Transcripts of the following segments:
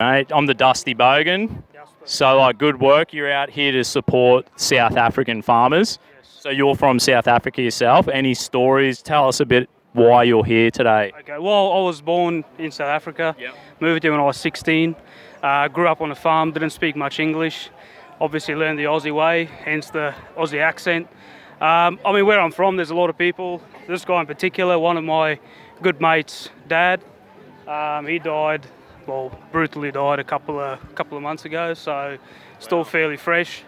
Mate, I'm the Dusty Bogan. So, good work. You're out here to support South African farmers. So, you're from South Africa yourself. Any stories? Tell us a bit why you're here today. Okay, well, I was born in South Africa. Yep. Moved here when I was 16. Grew up on a farm, didn't speak much English. Obviously learned the Aussie way, hence the Aussie accent. Where I'm from, there's a lot of people. This guy in particular, one of my good mates' dad, he died, brutally died a couple of months ago, so still fairly fresh.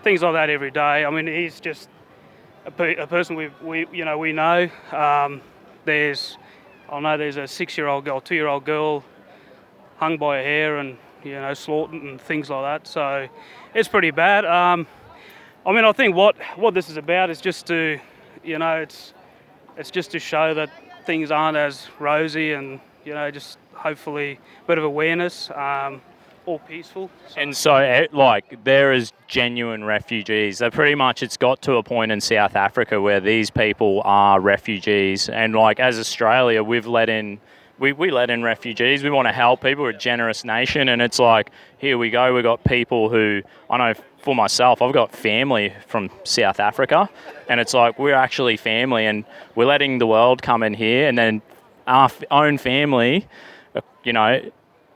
Things like that every day. I mean, he's just a person we know. There's a 6-year-old girl, 2-year-old girl hung by her hair and slaughtered and things like that. So it's pretty bad. I think what this is about is just to, it's just to show that things aren't as rosy and just hopefully a bit of awareness. All peaceful. And so, there is genuine refugees. So pretty much it's got to a point in South Africa where these people are refugees. And, as Australia, we've let in... We let in refugees. We want to help people. We're a generous nation. And it's here we go. We've got people who... I know for myself, I've got family from South Africa. And it's we're actually family. And we're letting the world come in here. And then our own family,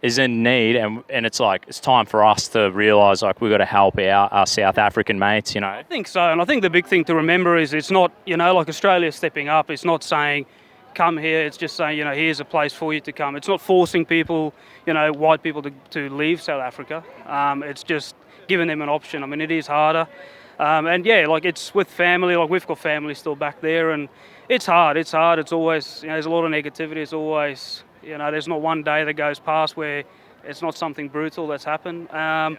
is in need, and it's it's time for us to realise we've got to help out our South African mates. I think so, and I think the big thing to remember is it's not Australia stepping up. It's not saying come here. It's just saying here's a place for you to come. It's not forcing people, white people to leave South Africa. It's just giving them an option. I mean, it is harder, it's with family. We've got family still back there, and it's hard. It's always there's a lot of negativity. It's always there's not one day that goes past where it's not something brutal that's happened. And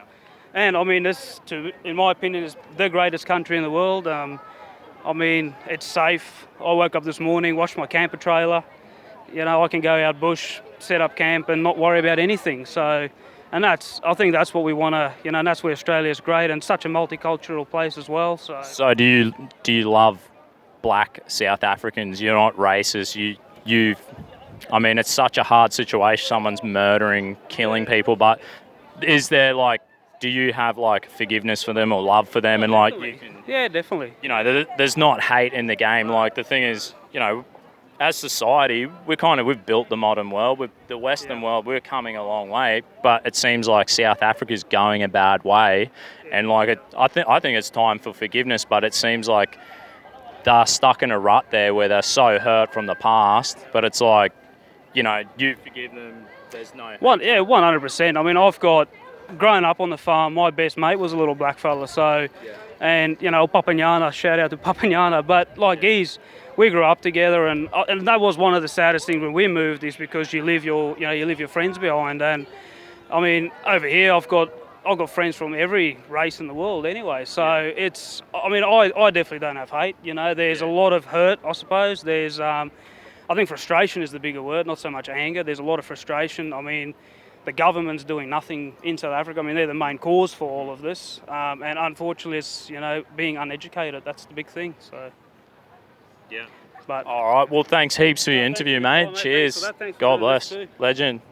I mean, in my opinion, is the greatest country in the world. It's safe. I woke up this morning, washed my camper trailer. I can go out bush, set up camp, and not worry about anything. So, I think that's what we want to. And that's where Australia's great and such a multicultural place as well. So do you love black South Africans? You're not racist. It's such a hard situation. Someone's murdering, killing people. But is there do you have forgiveness for them or love for them? And yeah, definitely. There's not hate in the game. The thing is, as society, we've built the modern world. With the Western world, we're coming a long way. But it seems like South Africa's going a bad way. And I think it's time for forgiveness. But it seems like they're stuck in a rut there where they're so hurt from the past. But it's you forgive them, there's no... 100%. I've got... Growing up on the farm, my best mate was a little black fella, so... Yeah. And, Papanyana, shout out to Papanyana, but, we grew up together, and that was one of the saddest things when we moved, is because you leave your friends behind, and, over here, I've got friends from every race in the world anyway, so it's... I definitely don't have hate, there's a lot of hurt, I suppose, there's... I think frustration is the bigger word, not so much anger. There's a lot of frustration. The government's doing nothing in South Africa. They're the main cause for all of this. And unfortunately, it's, being uneducated. That's the big thing. So, yeah. But all right. Well, thanks heaps for your interview, mate. Cheers. God bless. Legend.